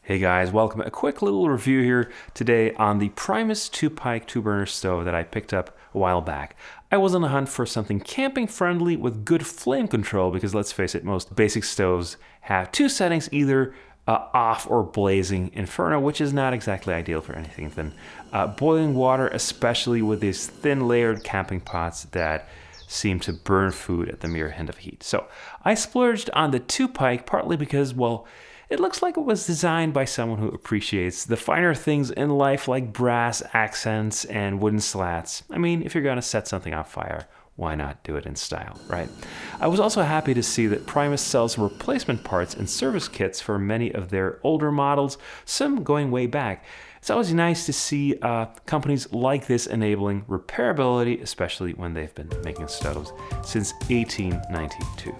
Hey guys, welcome. A quick little review here today on the Primus Tupike 2-burner stove that I picked up a while back. I was on the hunt for something camping friendly with good flame control because let's face it, most basic stoves have two settings, either off or blazing inferno, which is not exactly ideal for anything than boiling water, especially with these thin layered camping pots that seem to burn food at the mere hint of heat. So I splurged on the Tupike partly because, well, it looks like it was designed by someone who appreciates the finer things in life like brass accents and wooden slats. I mean, if you're going to set something on fire, why not do it in style, right? I was also happy to see that Primus sells replacement parts and service kits for many of their older models, some going way back. It's always nice to see companies like this enabling repairability, especially when they've been making stoves since 1892.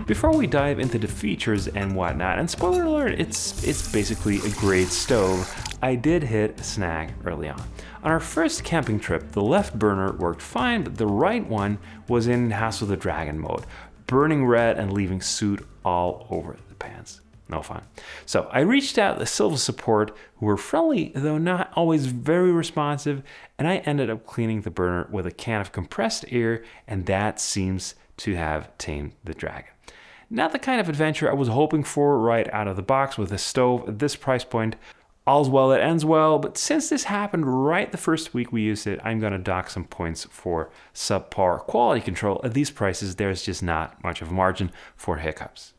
Before we dive into the features and whatnot, and spoiler alert, it's basically a great stove, I did hit a snag early on. On our first camping trip, the left burner worked fine, but the right one was in House of the Dragon mode, burning red and leaving soot all over the pans. No fun. So I reached out to Silva support, who were friendly, though not always very responsive, and I ended up cleaning the burner with a can of compressed air, and that seems to have tamed the dragon. Not the kind of adventure I was hoping for right out of the box with a stove at this price point. All's well that ends well, but since this happened right the first week we used it, I'm going to dock some points for subpar quality control. At these prices, there's just not much of a margin for hiccups.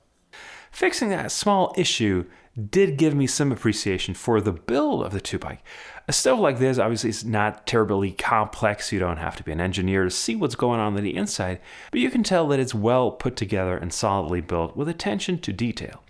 Fixing that small issue did give me some appreciation for the build of the Tupike. A stove like this obviously is not terribly complex. You don't have to be an engineer to see what's going on the inside, but you can tell that it's well put together and solidly built with attention to detail.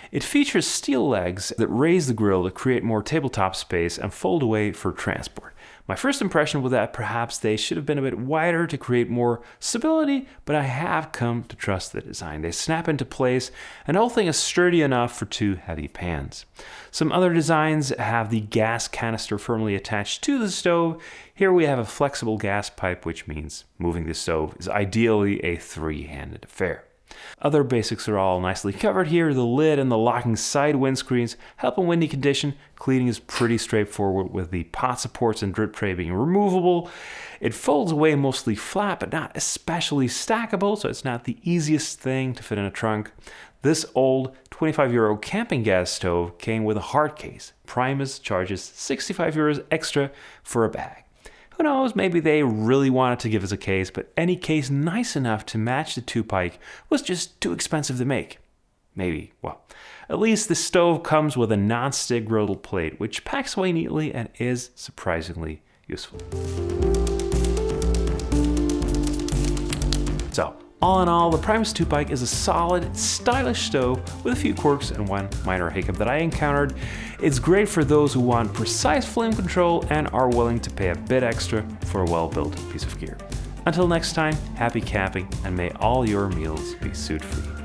It features steel legs that raise the grill to create more tabletop space and fold away for transport. My first impression was that perhaps they should have been a bit wider to create more stability, but I have come to trust the design. They snap into place, and the whole thing is sturdy enough for two heavy pans. Some other designs have the gas canister firmly attached to the stove. Here we have a flexible gas pipe, which means moving the stove is ideally a three-handed affair. Other basics are all nicely covered here. The lid and the locking side windscreens help in windy condition. Cleaning is pretty straightforward with the pot supports and drip tray being removable. It folds away mostly flat, but not especially stackable, so it's not the easiest thing to fit in a trunk. This old 25 euro camping gas stove came with a hard case. Primus charges 65 euros extra for a bag. Who knows, maybe they really wanted to give us a case, but any case nice enough to match the Tupike was just too expensive to make. Maybe, well, at least the stove comes with a non-stick griddle plate, which packs away neatly and is surprisingly useful. So, all in all, the Primus Tupike is a solid, stylish stove with a few quirks and one minor hiccup that I encountered. It's great for those who want precise flame control and are willing to pay a bit extra for a well-built piece of gear. Until next time, happy camping, and may all your meals be soot-free.